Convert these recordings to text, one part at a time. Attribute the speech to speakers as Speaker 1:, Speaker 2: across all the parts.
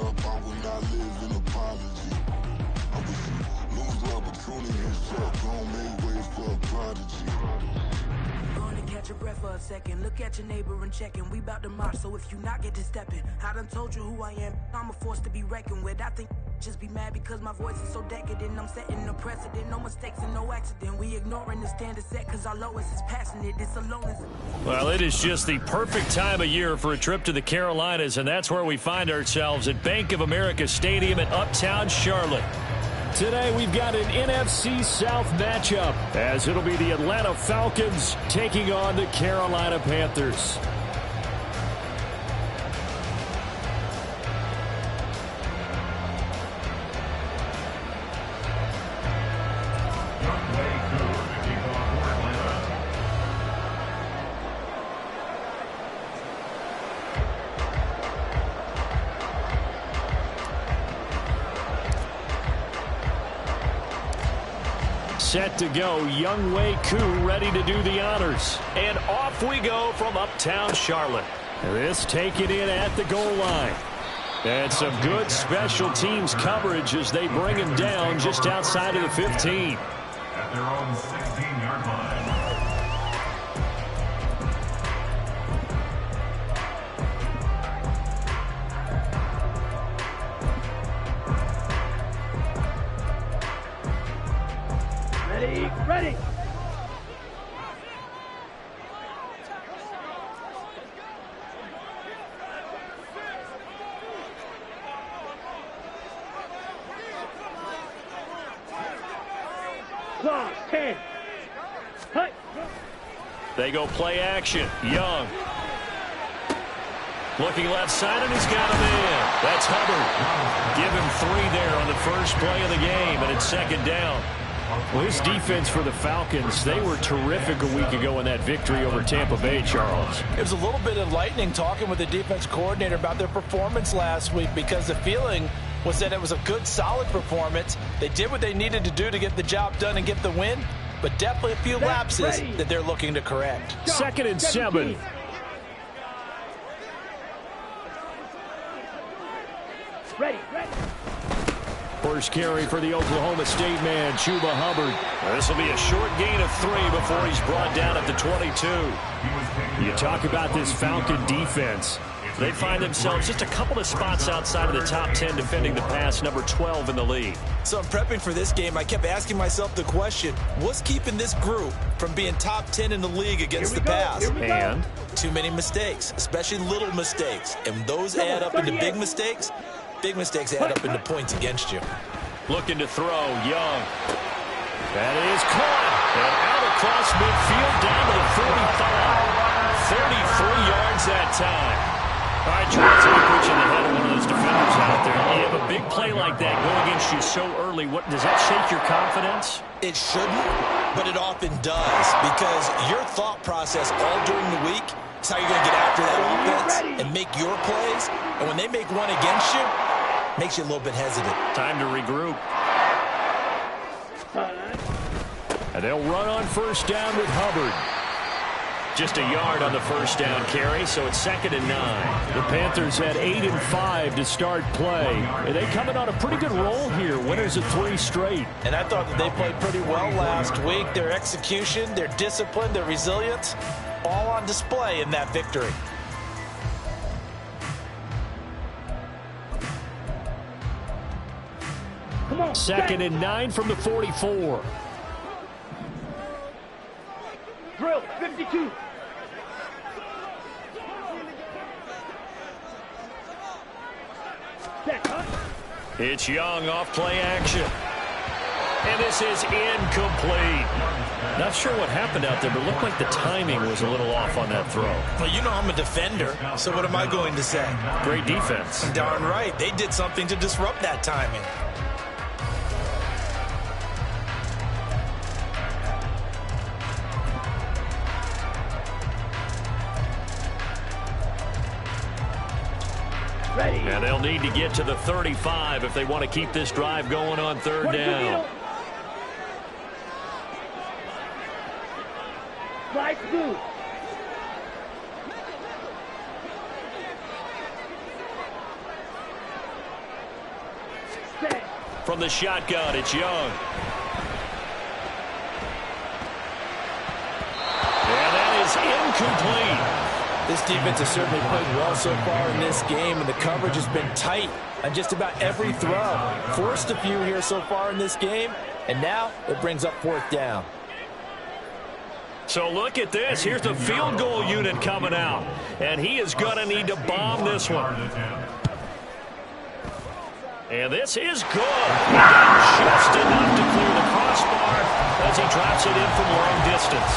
Speaker 1: up, I will not live in apology. I wish you lose the opportunity and suck, gon' make way for a prodigy.
Speaker 2: Gonna catch your breath for a second. Look at your neighbor and checking. We bout to march, so if you not get to stepping. I done told you who I am. I'm a force to be reckoned with. I think just be mad because my voice is so decadent. I'm setting a precedent. No mistakes and no accident. We ignoring the standard set because our lowest is passionate. This alone is...
Speaker 3: Well, it is just the perfect time of year for a trip to the Carolinas, and that's where we find ourselves at Bank of America Stadium in Uptown Charlotte. Today we've got an NFC South matchup, as it'll be the Atlanta Falcons taking on the Carolina Panthers. Set to go, Younghoe Koo ready to do the honors. And off we go from Uptown Charlotte. This taken in at the goal line. And some good special teams coverage as they bring him down just outside of the 15.
Speaker 4: At their own 16-yard line.
Speaker 5: Ready. Clock, 10. Hut.
Speaker 3: They go play action. Young. Looking left side, and he's got him in. That's Hubbard. Give him 3 there on the first play of the game, and it's second down. Well, his defense for the Falcons, they were terrific a week ago in that victory over Tampa Bay, Charles.
Speaker 6: It was a little bit enlightening talking with the defense coordinator about their performance last week, because the feeling was that it was a good, solid performance. They did what they needed to do to get the job done and get the win, but definitely a few lapses that they're looking to correct.
Speaker 3: Second and 7.
Speaker 5: Ready.
Speaker 3: First carry for the Oklahoma State man, Chuba Hubbard. This will be a short gain of 3 before he's brought down at the 22. You talk about this Falcon defense. They find themselves just a couple of spots outside of the top 10 defending the pass, number 12 in the league.
Speaker 6: So in prepping for this game, I kept asking myself the question, what's keeping this group from being top 10 in the league against the pass?
Speaker 3: And
Speaker 6: too many mistakes, especially little mistakes. And those add up into big mistakes. Big mistakes add up into points against you.
Speaker 3: Looking to throw, Young. That is caught. And out across midfield down to the 45. 33 yards that time. All right, Charles, let me put you in the head of one of those defenders out there. You have a big play like that go against you so early. Does that shake your confidence?
Speaker 6: It shouldn't, but it often does, because your thought process all during the week is how you're going to get after that offense and make your plays. And when they make one against you, it makes you a little bit hesitant.
Speaker 3: Time to regroup. And they'll run on first down with Hubbard. Just a yard on the first down carry, so it's 2nd and 9. The Panthers had 8 and 5 to start play. And they coming on a pretty good roll here, winners of 3 straight.
Speaker 6: And I thought that they played pretty well last week. Their execution, their discipline, their resilience, all on display in that victory.
Speaker 5: Come on.
Speaker 3: 2nd and 9 from the 44.
Speaker 5: Drill, 52.
Speaker 3: It's Young off play action. And this is incomplete. Not sure what happened out there, but it looked like the timing was a little off on that throw.
Speaker 6: Well, you know I'm a defender, so what am I going to say?
Speaker 3: Great defense.
Speaker 6: Darn right. They did something to disrupt that timing.
Speaker 3: And they'll need to get to the 35 if they want to keep this drive going on 3rd down.
Speaker 5: Right through.
Speaker 3: From the shotgun, it's Young. And that is incomplete.
Speaker 6: This defense has certainly played well so far in this game, and the coverage has been tight on just about every throw. Forced a few here so far in this game, and now it brings up 4th down.
Speaker 3: So look at this. Here's the field goal unit coming out, and he is going to need to bomb this one. And this is good. Just enough to clear the crossbar as he drops it in from long distance.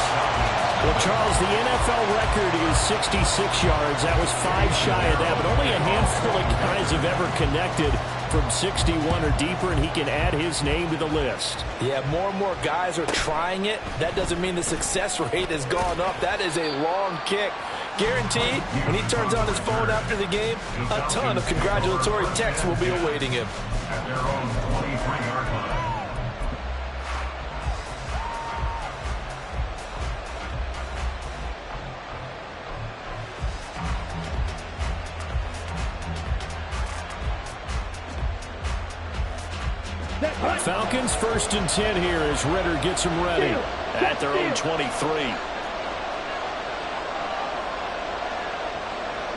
Speaker 7: Well, Charles, the NFL record is 66 yards. That was 5 shy of that, but only a handful of guys have ever connected from 61 or deeper, and he can add his name to the list.
Speaker 6: Yeah, more and more guys are trying it. That doesn't mean the success rate has gone up. That is a long kick. Guaranteed, when he turns on his phone after the game, a ton of congratulatory texts will be awaiting him.
Speaker 4: At their own 23-yard line.
Speaker 7: Falcons 1st and 10 here as Ritter gets them ready
Speaker 3: At their own 23.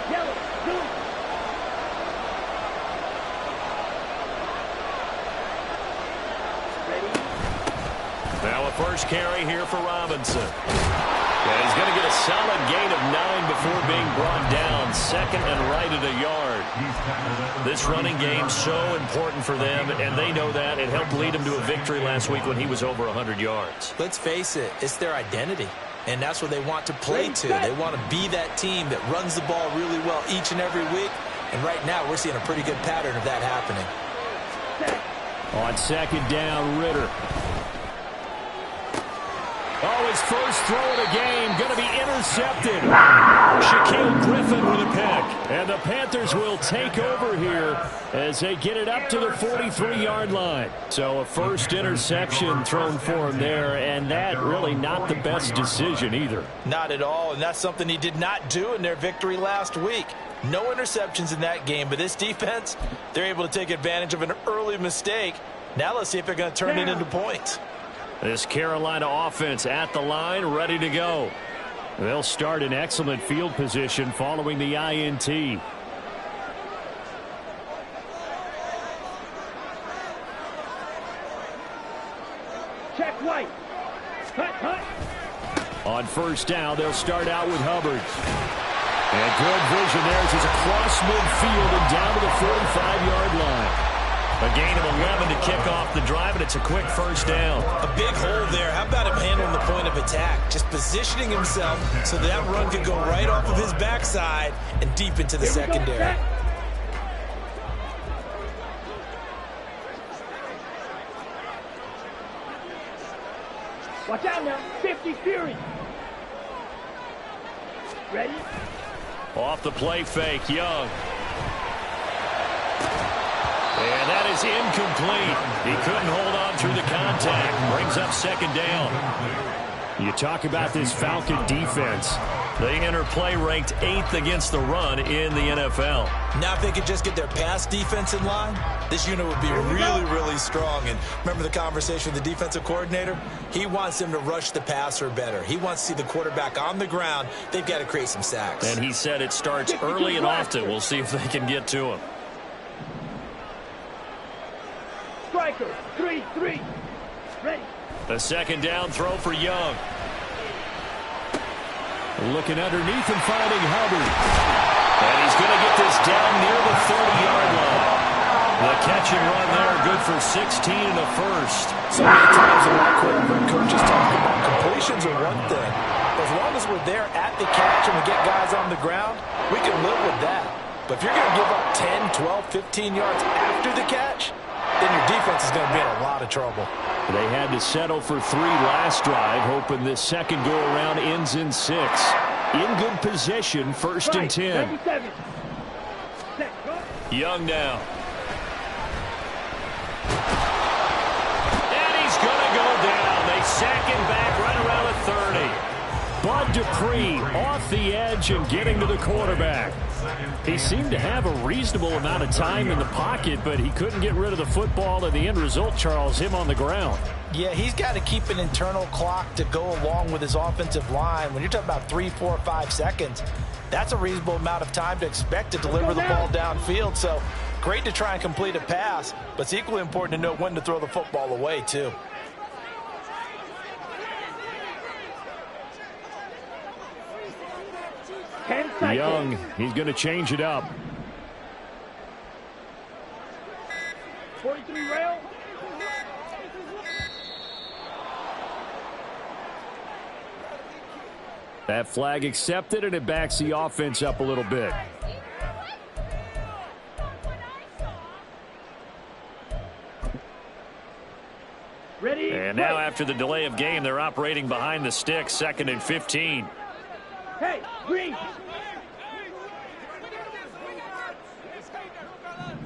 Speaker 5: Yellow, blue. Ready?
Speaker 3: Now a first carry here for Robinson. And he's going to get a solid gain of 9 before being brought down. 2nd and right at a yard. This running game so important for them, and they know that. It helped lead them to a victory last week when he was over 100 yards.
Speaker 6: Let's face it, it's their identity, and that's what they want to play to. They want to be that team that runs the ball really well each and every week, and right now we're seeing a pretty good pattern of that happening.
Speaker 7: On 2nd down, Ritter. Oh, his first throw of the game going to be intercepted. Shaquille Griffin with a pick. And the Panthers will take over here as they get it up to the 43-yard line. So a first interception thrown for him there, and that really not the best decision either.
Speaker 6: Not at all, and that's something he did not do in their victory last week. No interceptions in that game, but this defense, they're able to take advantage of an early mistake. Now let's see if they're going to turn it into points.
Speaker 3: This Carolina offense at the line, ready to go. They'll start in excellent field position following the INT.
Speaker 5: Check White. Hut, hut.
Speaker 7: On 1st down, they'll start out with Hubbard. And good vision there as he's across midfield and down to the 45-yard line.
Speaker 3: A gain of 11 to kick off the drive, and it's a quick first down.
Speaker 6: A big hole there. How about him handling the point of attack? Just positioning himself so that run could go right off of his backside and deep into the secondary.
Speaker 5: Watch out now. 50 Fury. Ready?
Speaker 3: Off the play fake, Young. And that is incomplete. He couldn't hold on through the contact. Brings up 2nd down.
Speaker 7: You talk about this Falcon defense.
Speaker 3: They enter play ranked 8th against the run in the NFL.
Speaker 6: Now if they could just get their pass defense in line, this unit would be really, really strong. And remember the conversation with the defensive coordinator? He wants them to rush the passer better. He wants to see the quarterback on the ground. They've got to create some sacks.
Speaker 3: And he said it starts early and often. We'll see if they can get to him.
Speaker 5: Striker, 3-3. Ready.
Speaker 3: The 2nd down throw for Young.
Speaker 7: Looking underneath and finding Hubbard.
Speaker 3: And he's going to get this down near the 30-yard line. The catch and run there, good for 16 and a first.
Speaker 6: So many times in my quarterback coaches talk about completions are one thing. As long as we're there at the catch and we get guys on the ground, we can live with that. But if you're going to give up 10, 12, 15 yards after the catch, then your defense is going to be in a lot of trouble.
Speaker 7: They had to settle for 3 last drive, hoping this second go-around ends in 6. In good position, 1st and 10.
Speaker 5: 97. Set, go.
Speaker 3: Young now. And he's going to go down. They sack him back right around the 30.
Speaker 7: Bud Dupree off the edge and getting to the quarterback. He seemed to have a reasonable amount of time in the pocket, but he couldn't get rid of the football, and the end result, Charles, him on the ground.
Speaker 6: Yeah, he's got to keep an internal clock to go along with his offensive line. When you're talking about 3, 4, 5 seconds, that's a reasonable amount of time to expect to deliver the ball downfield. So great to try and complete a pass, but it's equally important to know when to throw the football away, too.
Speaker 7: Young, he's going to change it up.
Speaker 5: 43 rail.
Speaker 7: That flag accepted, and it backs the offense up a little bit.
Speaker 5: Ready.
Speaker 3: And now after the delay of game, they're operating behind the sticks, 2nd and 15.
Speaker 5: Hey, green.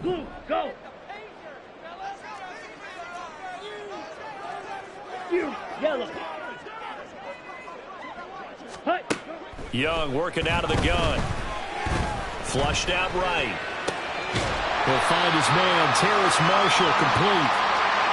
Speaker 5: Blue, go. You, yellow. Hut.
Speaker 3: Young working out of the gun. Flushed out right.
Speaker 7: He'll find his man, Terrace Marshall, complete.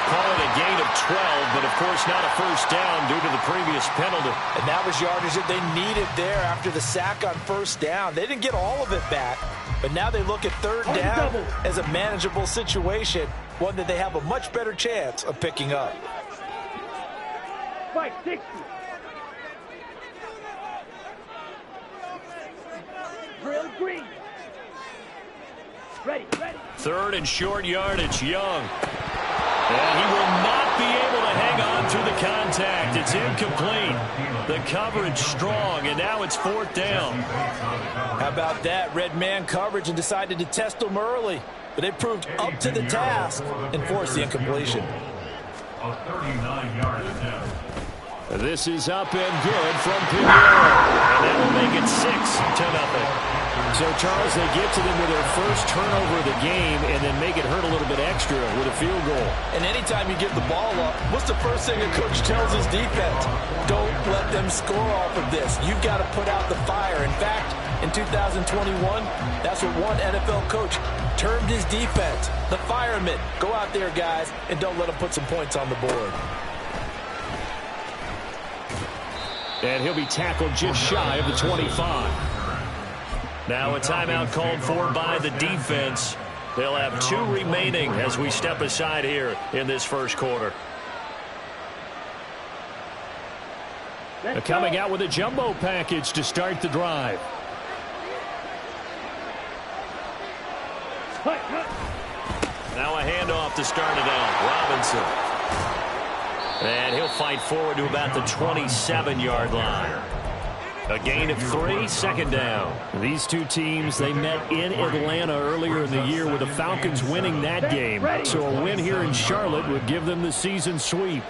Speaker 3: Call it a gain of 12, but of course not a first down due to the previous penalty.
Speaker 6: And that was yardage that they needed there after the sack on first down. They didn't get all of it back, but now they look at third down as a manageable situation, one that they have a much better chance of picking up.
Speaker 5: 560. Drill green. Ready, ready.
Speaker 3: 3rd and short yardage, Young. And he will not be able to hang on through the contact. It's incomplete. The coverage strong, and now it's 4th down.
Speaker 6: How about that? Red man coverage and decided to test them early. But they proved up to the task and forced the incompletion.
Speaker 4: A 39-yard attempt.
Speaker 7: This is up and good from Pinheiro.
Speaker 3: And that will make it 6-0.
Speaker 7: So, Charles, they get to them with their first turnover of the game and then make it hurt a little bit extra with a field goal.
Speaker 6: And anytime you give the ball up, what's the first thing a coach tells his defense? Don't let them score off of this. You've got to put out the fire. In fact, in 2021, that's what one NFL coach termed his defense, the firemen. Go out there, guys, and don't let them put some points on the board.
Speaker 7: And he'll be tackled just shy of the 25.
Speaker 3: Now a timeout called for by the defense. They'll have 2 remaining as we step aside here in this first quarter.
Speaker 7: They're coming out with a jumbo package to start the drive.
Speaker 3: Now a handoff to start it out. Robinson. And he'll fight forward to about the 27-yard line. A gain of 3, 2nd down.
Speaker 7: These two teams, they met in Atlanta earlier in the year with the Falcons winning that game. So a win here in Charlotte would give them the season sweep.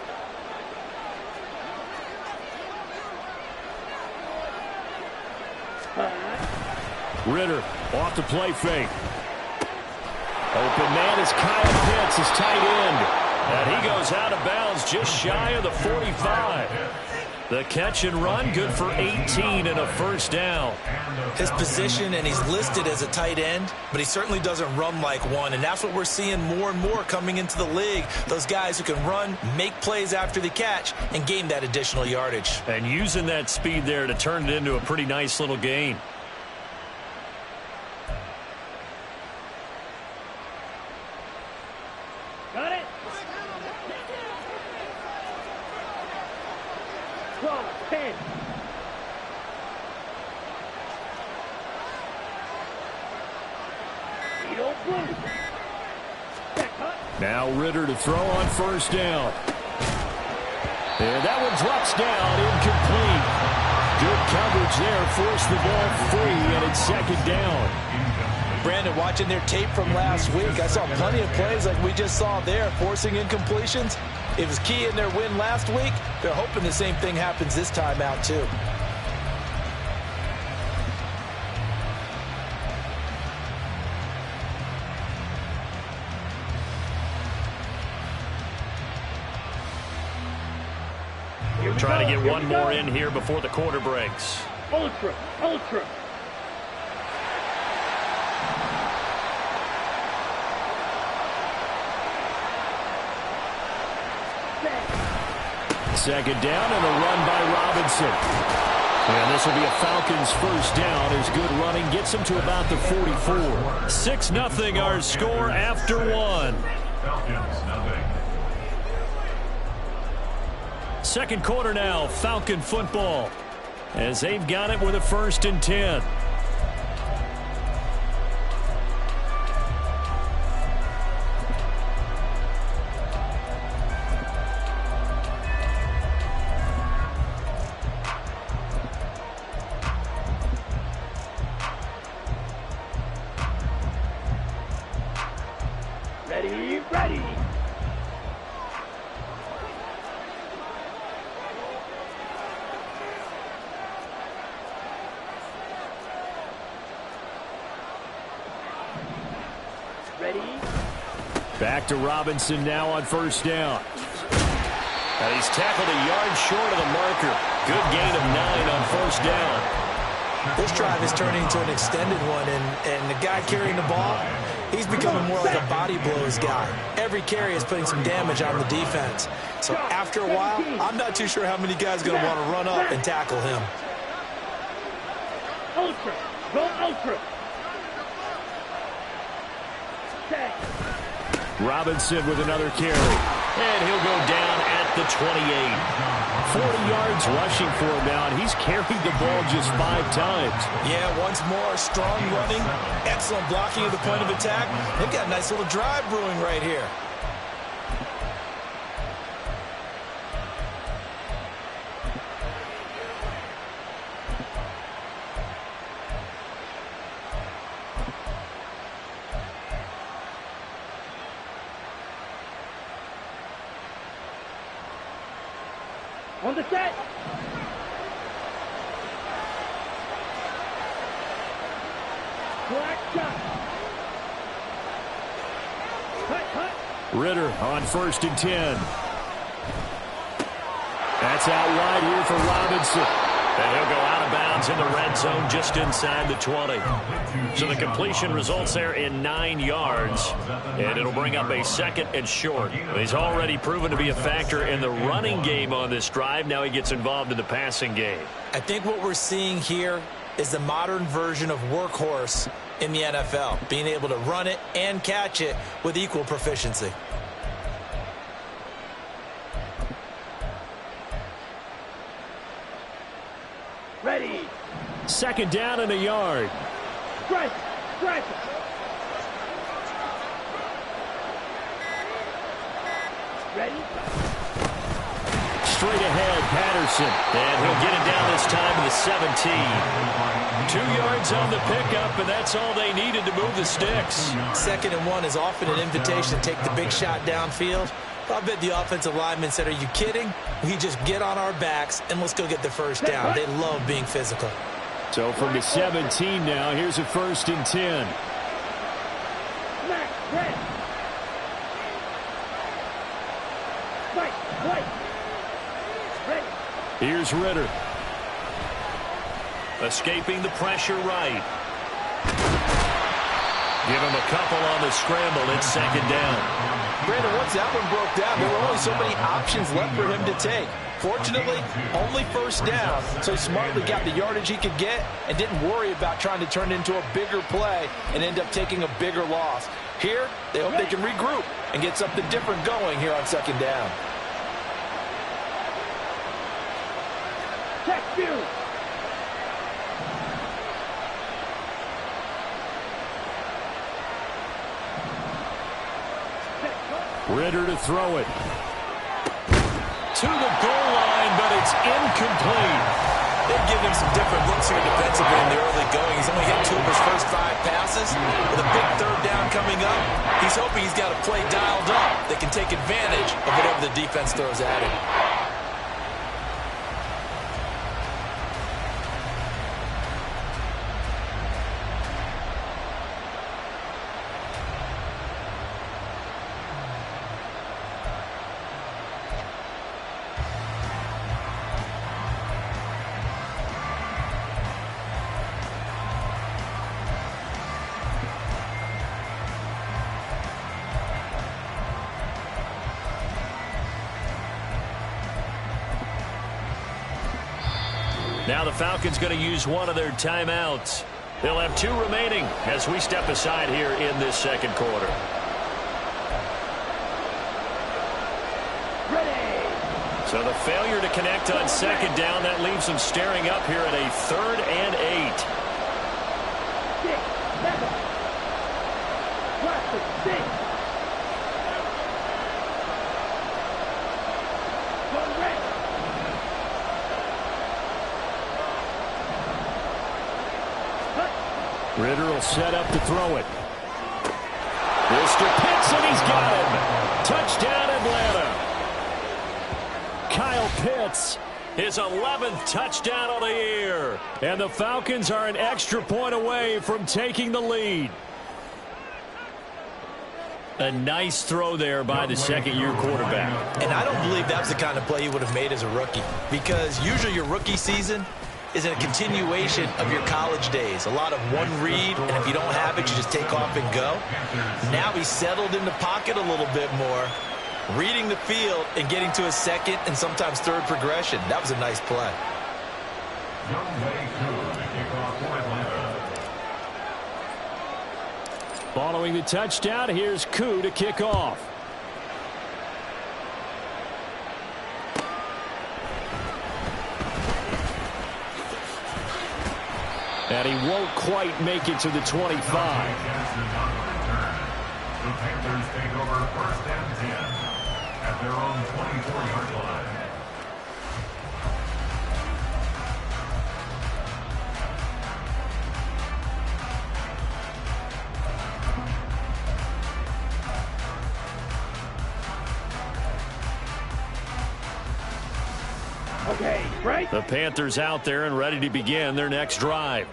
Speaker 7: Ritter off the play fake. Open man is Kyle Pitts, his tight end.
Speaker 3: And he goes out of bounds just shy of the 45. The catch and run, good for 18 and a first down.
Speaker 6: His position, and he's listed as a tight end, but he certainly doesn't run like one, and that's what we're seeing more and more coming into the league. Those guys who can run, make plays after the catch, and gain that additional yardage.
Speaker 3: And using that speed there to turn it into a pretty nice little gain.
Speaker 5: Got it. 12, 10.
Speaker 7: Now Ritter to throw on first down. And that one drops down, incomplete. Good coverage there, forced the ball free, and it's 2nd down.
Speaker 6: Brandon, watching their tape from last week, I saw plenty of plays like we just saw there, forcing incompletions. It was key in their win last week. They're hoping the same thing happens this time out, too.
Speaker 3: Trying to get one more in here before the quarter breaks.
Speaker 5: Ultra, ultra.
Speaker 3: Second down and a run by Robinson. And this will be a Falcons first down as good running gets them to about the 44. 6-0 our score after one.
Speaker 4: Falcons, nothing.
Speaker 3: Second quarter now, Falcon football, as they've got it with a 1st and 10.
Speaker 5: Ready, ready. Ready.
Speaker 3: Back to Robinson now on first down. And he's tackled a yard short of the marker. Good gain of 9 on first down.
Speaker 6: This drive is turning into an extended one, and the guy carrying the ball, he's becoming more like a body blows guy. Every carry is putting some damage on the defense. So after a while, I'm not too sure how many guys are going to want to run up and tackle him.
Speaker 5: Ultra. Go ultra. Set.
Speaker 3: Robinson with another carry. And he'll go down at the 28. 40 yards rushing for him now, and he's carried the ball just 5 times.
Speaker 6: Yeah, once more, strong running, excellent blocking at the point of attack. They've got a nice little drive brewing right here.
Speaker 5: On the set. Black shot. Cut, cut.
Speaker 3: Ritter on 1st and 10. That's out wide here for Robinson. And he'll go out of bounds in the red zone just inside the 20. So the completion results there in 9 yards. And it'll bring up a 2nd and short. He's already proven to be a factor in the running game on this drive. Now he gets involved in the passing game.
Speaker 6: I think what we're seeing here is the modern version of workhorse in the NFL, being able to run it and catch it with equal proficiency.
Speaker 5: Ready.
Speaker 3: 2nd down and a yard.
Speaker 5: Strike. Strike. Ready.
Speaker 3: Straight ahead, Patterson. And he'll get it down this time to the 17. 2 yards on the pickup, and that's all they needed to move the sticks.
Speaker 6: 2nd and 1 is often an invitation to take the big shot downfield. I bet the offensive lineman said, are you kidding? We just get on our backs and let's go get the first down. They love being physical.
Speaker 3: So from the 17 now, here's a 1st and 10.
Speaker 5: Smack. Red. Fight. Fight. Ready.
Speaker 3: Here's Ritter. Escaping the pressure right. Give him a couple on the scramble. It's 2nd down.
Speaker 6: Brandon, once that one broke down, there were only so many options left for him to take. Fortunately, only first down, so he smartly got the yardage he could get and didn't worry about trying to turn it into a bigger play and end up taking a bigger loss. Here, they hope they can regroup and get something different going here on 2nd down.
Speaker 5: Check view.
Speaker 3: Ritter to throw it. To the goal line, but it's incomplete.
Speaker 6: They've given him some different looks here defensively in the early going. He's only hit 2 of his first 5 passes. With a big 3rd down coming up, he's hoping he's got a play dialed up that can take advantage of whatever the defense throws at him.
Speaker 3: Now the Falcons going to use one of their timeouts. They'll have 2 remaining as we step aside here in this second quarter.
Speaker 5: Ready.
Speaker 3: So the failure to connect on second down, that leaves them staring up here at a 3rd and 8.
Speaker 5: 6, 7. Watch the 6. Go red.
Speaker 7: Ritter will set up to throw it. Mr. Pitts, and he's got him. Touchdown, Atlanta. Kyle Pitts, his 11th touchdown of the year. And the Falcons are an extra point away from taking the lead. A nice throw there by the second-year quarterback.
Speaker 6: And I don't believe that was the kind of play he would have made as a rookie, because usually your rookie season is a continuation of your college days. A lot of one read, and if you don't have it, you just take off and go. Now he's settled in the pocket a little bit more, reading the field and getting to a second and sometimes third progression. That was a nice play.
Speaker 7: Following the touchdown, here's Koo to kick off. And he won't quite make it to the 25.
Speaker 4: The Panthers take over 1st and 10 at their own 24-yard line.
Speaker 5: Okay, break.
Speaker 3: The Panthers out there and ready to begin their next drive.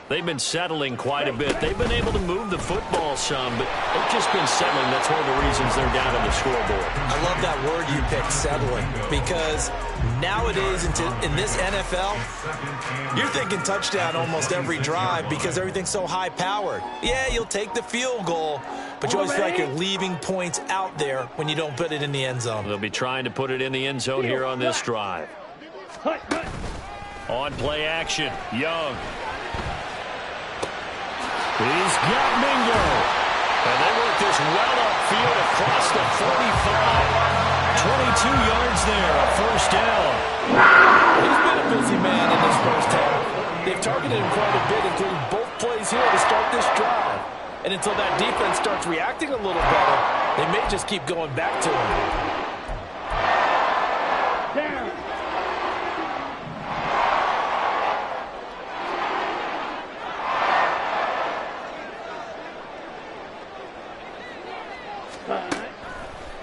Speaker 3: They've been settling quite a bit. They've been able to move the football some, but they've just been settling. That's one of the reasons they're down on the scoreboard.
Speaker 6: I love that word you picked, settling, because nowadays in this NFL, you're thinking touchdown almost every drive because everything's so high-powered. Yeah, you'll take the field goal, but you always feel like you're leaving points out there when you don't put it in the end zone.
Speaker 3: They'll be trying to put it in the end zone here on this drive. On play action, Young.
Speaker 7: He's got Mingo.
Speaker 3: And they work this well upfield across the 45. 22 yards there, a first down.
Speaker 6: He's been a busy man in this first half. They've targeted him quite a bit, including both plays here to start this drive. And until that defense starts reacting a little better, they may just keep going back to him.
Speaker 5: Down.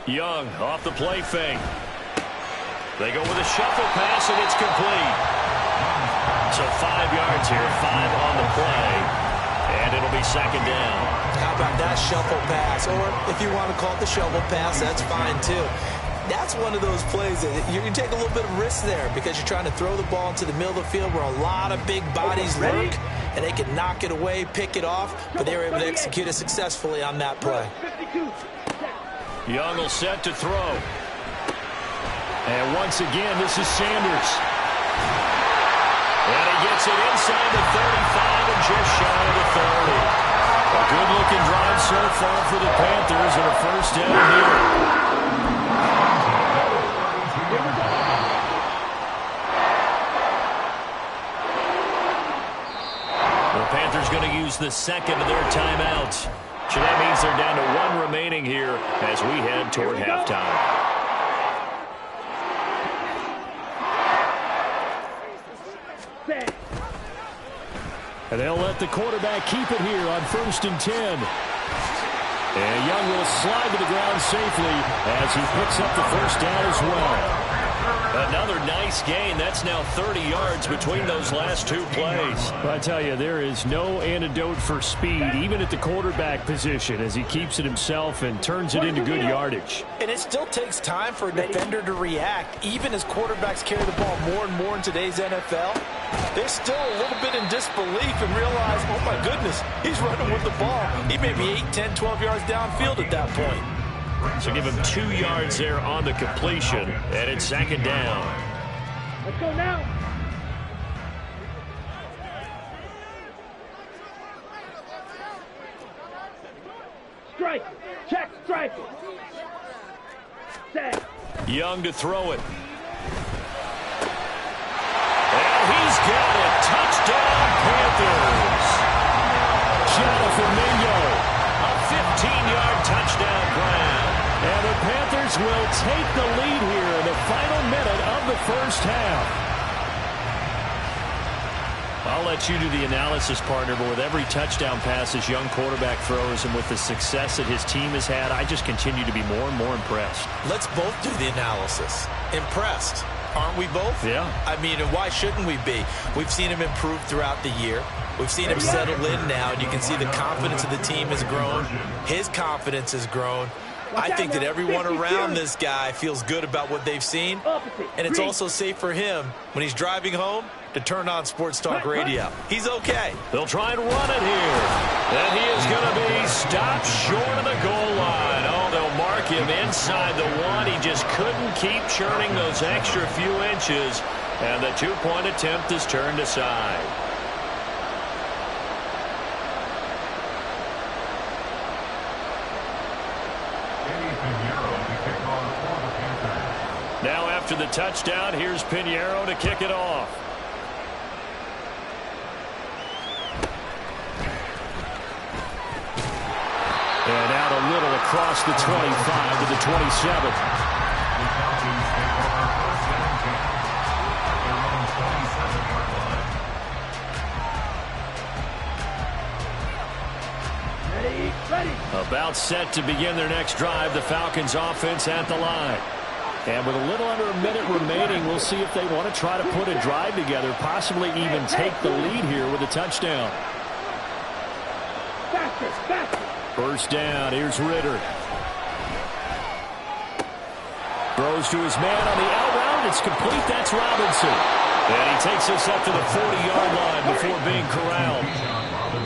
Speaker 3: Young off the play fake. They go with a shuffle pass, and it's complete. So 5 yards here, 5 on the play, and it'll be second down.
Speaker 6: How about that shuffle pass? Or if you want to call it the shovel pass, that's fine too. That's one of those plays that you take a little bit of risk there because you're trying to throw the ball into the middle of the field where a lot of big bodies lurk, and they can knock it away, pick it off, but they were able to execute it successfully on that play.
Speaker 5: 52.
Speaker 3: Young will set to throw.
Speaker 7: And once again, this is Sanders.
Speaker 3: And he gets it inside the 35 and just shy of the 30. A good-looking drive so far for the Panthers and a first down here. The Panthers going to use the second of their timeouts. So that means they're down to 1 remaining here as we head toward halftime.
Speaker 7: And they'll let the quarterback keep it here on 1st and 10. And Young will slide to the ground safely as he picks up the first down as well.
Speaker 3: Another nice gain. That's now 30 yards between those last 2 plays.
Speaker 7: I tell you, there is no antidote for speed, even at the quarterback position, as he keeps it himself and turns it into good yardage.
Speaker 6: And it still takes time for a defender to react, even as quarterbacks carry the ball more and more in today's NFL. They're still a little bit in disbelief and realize, oh my goodness, he's running with the ball. He may be 8, 10, 12 yards downfield at that point.
Speaker 3: So give him 2 yards there on the completion, and it's second down.
Speaker 5: Let's go now. strike it. Check strike it. Set.
Speaker 3: Young to throw it. And he's got it. Touchdown, Panthers. Jonathan Mingo. A 15-yard touchdown grab. And the Panthers will take the lead here in the final minute of the first half. I'll let you do the analysis, partner, but with every touchdown pass his young quarterback throws and with the success that his team has had, I just continue to be more and more impressed.
Speaker 6: Let's both do the analysis. Impressed. Aren't we both?
Speaker 3: Yeah.
Speaker 6: I mean, why shouldn't we be? We've seen him improve throughout the year. We've seen him settle in now, and you can see the confidence of the team has grown. His confidence has grown. I think that everyone around this guy feels good about what they've seen, and it's also safe for him when he's driving home to turn on Sports Talk Radio. He's okay.
Speaker 3: They'll try and run it here. And he is going to be stopped short of the goal line. Oh, they'll mark him inside the one. He just couldn't keep churning those extra few inches, and the two-point attempt is turned aside. Now after the touchdown, here's Pinheiro to kick it off. And out a little across the 25 to the 27. About set to begin their next drive, the Falcons offense at the line. And with a little under a minute remaining, we'll see if they want to try to put a drive together, possibly even take the lead here with a touchdown. First down, here's Ritter. Throws to his man on the out route. It's complete. That's Robinson. And he takes us up to the 40-yard line before being corralled.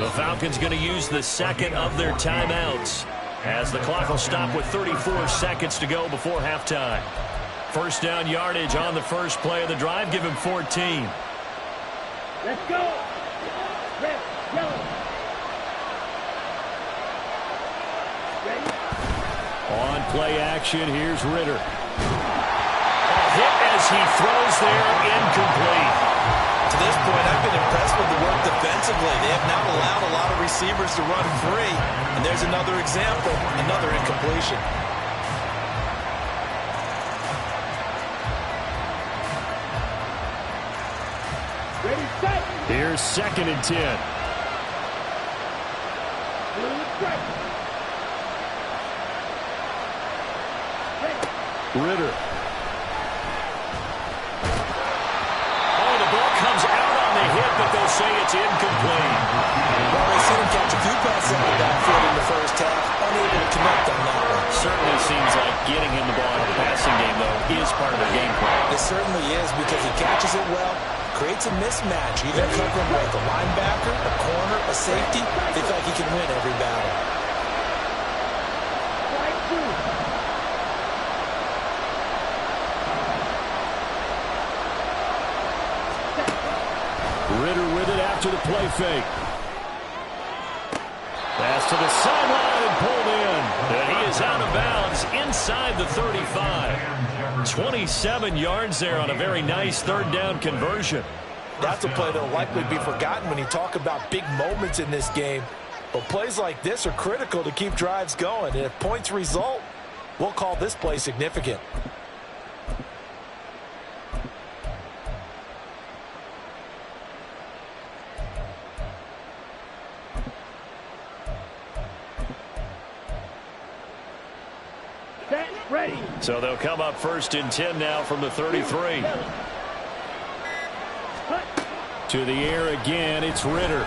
Speaker 3: The Falcons going to use the second of their timeouts as the clock will stop with 34 seconds to go before halftime. First down yardage on the first play of the drive. Give him 14.
Speaker 5: Let's go. Red, yellow. Ready?
Speaker 3: On play action, here's Ritter. A hit as he throws there, incomplete.
Speaker 6: To this point, I've been impressed with the work defensively. They have not allowed a lot of receivers to run free. And there's another example, another incompletion.
Speaker 5: Ready, set.
Speaker 3: Here's 2nd and 10.
Speaker 5: Blue strike. Ready.
Speaker 3: Ritter. Oh, the ball comes out on the hit, but they'll say it's incomplete.
Speaker 6: Well, they seen him catch a few passes out of the backfield in the first half, unable to connect on that one.
Speaker 3: Certainly seems like getting him the ball in the passing game, though, is part of their game plan.
Speaker 6: It certainly is because he catches it well, creates a mismatch, either covering like a linebacker, a corner, a safety. They feel like he can win every battle.
Speaker 5: Strike two.
Speaker 3: Ritter with it after the play fake. Pass to the sideline and pulled in. And he is out of bounds inside the 35. 27 yards there on a very nice third down conversion.
Speaker 6: That's a play that will likely be forgotten when you talk about big moments in this game. But plays like this are critical to keep drives going. And if points result, we'll call this play significant.
Speaker 5: Set, ready.
Speaker 3: So they'll come up 1st and 10 now from the 33. To the air again, it's Ritter.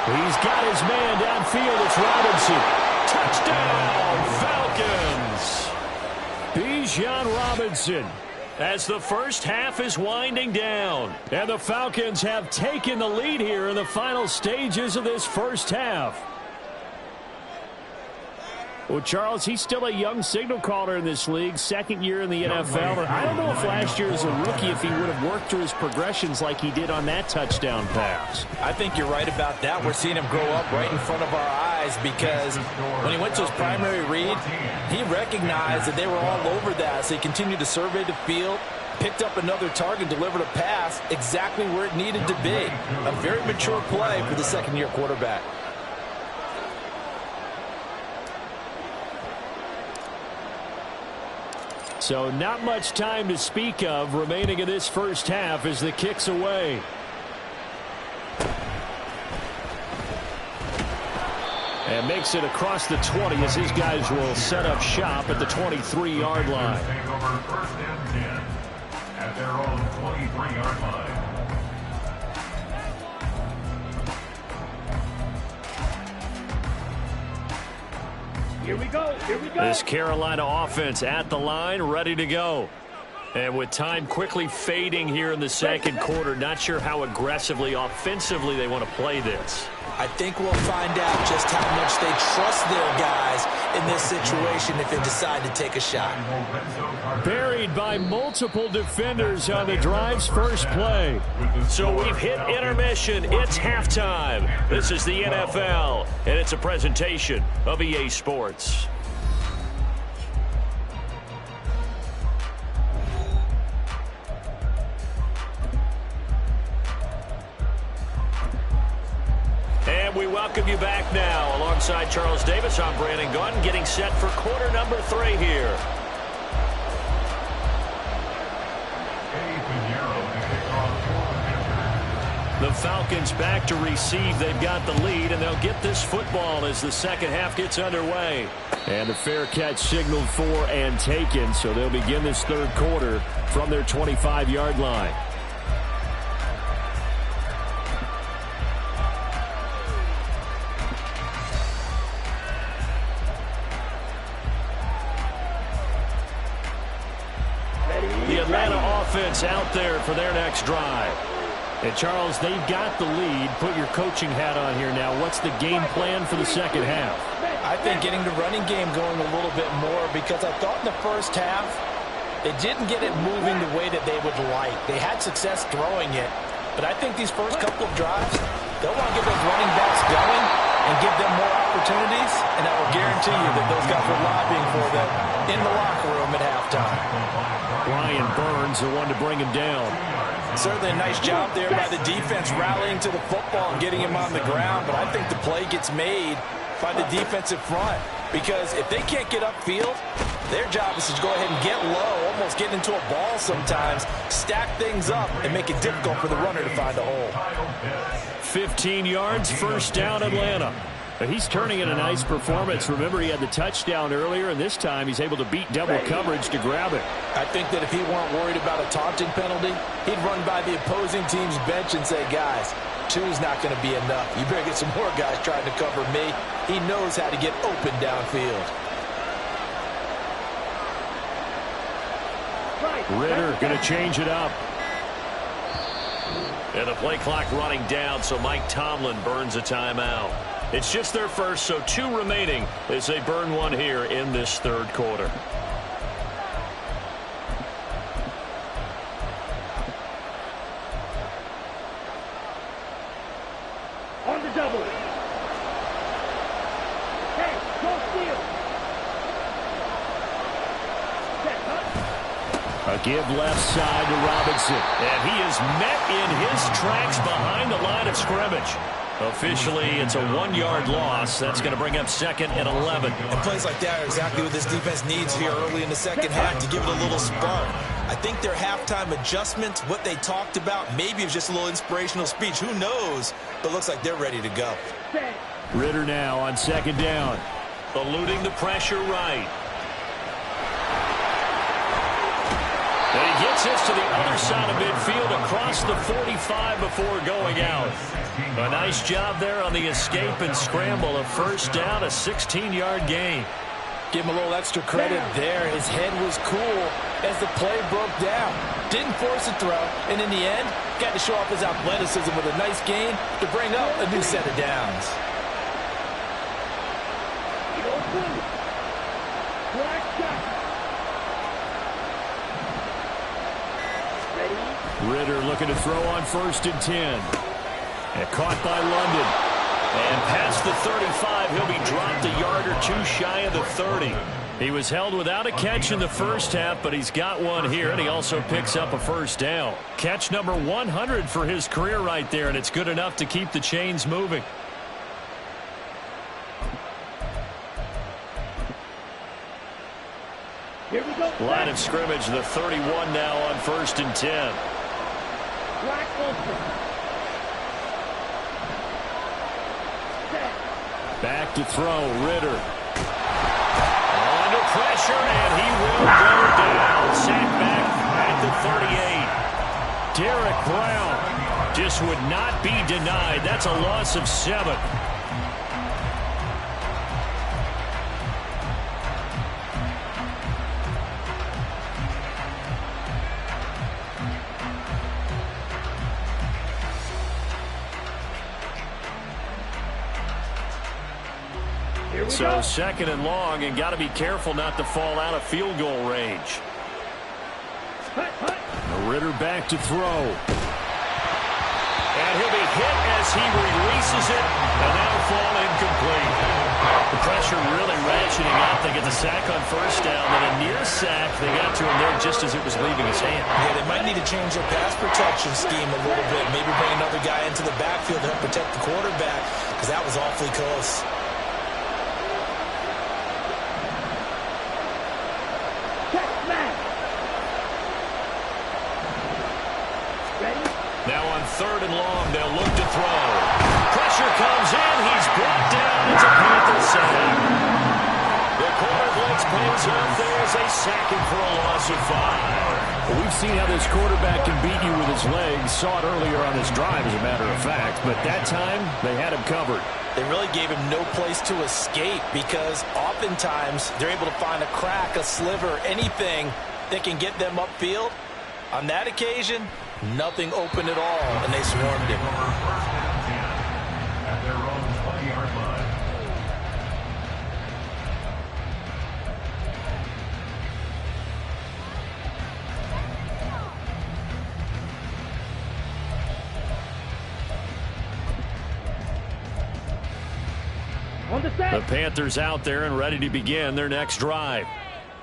Speaker 3: He's got his man downfield. It's Robinson. Touchdown, Falcons. Bijan Robinson. As the first half is winding down. And the Falcons have taken the lead here in the final stages of this first half. Well, Charles, he's still a young signal caller in this league, 2nd year in the NFL. But I don't know if last year as a rookie if he would have worked through his progressions like he did on that touchdown pass.
Speaker 6: I think you're right about that. We're seeing him grow up right in front of our eyes. guys because when he went to his primary read, he recognized that they were all over that, so he continued to survey the field, picked up another target, delivered a pass exactly where it needed to be. A very mature play for the second-year quarterback.
Speaker 7: So not much time to speak of remaining in this first half as the kick's away. And makes it across the 20 as his guys will set up shop at the 23-yard line.
Speaker 4: Take over first and 10 at their own 23-yard line.
Speaker 5: Here we go. Here we go.
Speaker 3: This Carolina offense at the line, ready to go. And with time quickly fading here in the second quarter, not sure how aggressively, offensively they want to play this.
Speaker 6: I think we'll find out just how much they trust their guys in this situation if they decide to take a shot.
Speaker 7: Buried by multiple defenders on the drive's first play.
Speaker 3: So we've hit intermission. It's halftime. This is the NFL, and it's a presentation of EA Sports. And we welcome you back now. Alongside Charles Davis, I'm Brandon Gaudin, getting set for quarter number 3 here. The Falcons back to receive. They've got the lead, and they'll get this football as the second half gets underway.
Speaker 7: And the fair catch signaled for and taken, so they'll begin this third quarter from their 25-yard line.
Speaker 3: The Atlanta offense out there for their next drive.
Speaker 7: And, Charles, they've got the lead. Put your coaching hat on here now. What's the game plan for the second half?
Speaker 6: I think getting the running game going a little bit more because I thought in the first half they didn't get it moving the way that they would like. They had success throwing it, but I think these first couple of drives, they'll want to get those running backs going and give them more opportunities, and I will guarantee you that those guys were lobbying for them in the locker room at halftime.
Speaker 7: Brian Burns, the one to bring him down.
Speaker 6: Certainly a nice job there by the defense rallying to the football and getting him on the ground, but I think the play gets made by the defensive front because if they can't get upfield, their job is to go ahead and get low, almost get into a ball sometimes, stack things up, and make it difficult for the runner to find a hole.
Speaker 7: 15 yards, first down Atlanta. He's turning in a nice performance. Remember, he had the touchdown earlier, and this time he's able to beat double coverage to grab it.
Speaker 6: I think that if he weren't worried about a taunting penalty, he'd run by the opposing team's bench and say, guys, 2's not going to be enough. You better get some more guys trying to cover me. He knows how to get open downfield.
Speaker 7: Ritter going to change it up.
Speaker 3: And the play clock running down, so Mike Tomlin burns a timeout. It's just their first, so 2 remaining as they burn one here in this third quarter.
Speaker 5: On the double. Hey, go steal.
Speaker 7: A give left side to Robinson.
Speaker 3: And he is met in his tracks behind the line of scrimmage. Officially, it's a 1-yard loss. That's going to bring up 2nd and 11.
Speaker 6: And plays like that are exactly what this defense needs here early in the second half to give it a little spark. I think their halftime adjustments, what they talked about, maybe it was just a little inspirational speech. Who knows? But looks like they're ready to go.
Speaker 7: Ritter now on 2nd down.
Speaker 3: Eluding the pressure right. And he gets this to the other side of midfield across the 45 before going out. A nice job there on the escape and scramble. A first down, a 16-yard gain.
Speaker 6: Give him a little extra credit there. His head was cool as the play broke down. Didn't force a throw, and in the end, got to show off his athleticism with a nice gain to bring up a new set of downs.
Speaker 7: Ritter looking to throw on 1st and 10. And caught by London.
Speaker 3: And past the 35, he'll be dropped a yard or two shy of the 30. He was held without a catch in the first half, but he's got one here, and he also picks up a first down. Catch number 100 for his career right there, and it's good enough to keep the chains moving.
Speaker 5: Here we go.
Speaker 3: Line of scrimmage, the 31 now on 1st and 10.
Speaker 5: Black Wilson.
Speaker 3: Back to throw, Ritter. Under pressure, and he will go down. Sack back at the 38. Derek Brown just would not be denied. That's a loss of 7. So 2nd and long, and got to be careful not to fall out of field goal range. Ritter back to throw. And he'll be hit as he releases it, and that'll fall incomplete. The pressure really ratcheting up. They get the sack on 1st down, then a near sack. They got to him there just as it was leaving his hand.
Speaker 6: Yeah, they might need to change their pass protection scheme a little bit. Maybe bring another guy into the backfield to help protect the quarterback, because that was awfully close.
Speaker 3: Now on 3rd and long, they'll look to throw. Pressure comes in. He's brought down. It's a Panther sack. The corner blitz pays off. There's a sack him for a loss of 5.
Speaker 7: Well, we've seen how this quarterback can beat you with his legs. Saw it earlier on his drive, as a matter of fact. But that time, they had him covered.
Speaker 6: They really gave him no place to escape, because oftentimes they're able to find a crack, a sliver, anything that can get them upfield. On that occasion, nothing open at all, and they swarmed him.
Speaker 4: At their own 20-yard line.
Speaker 5: On the set.
Speaker 3: The Panthers out there and ready to begin their next drive.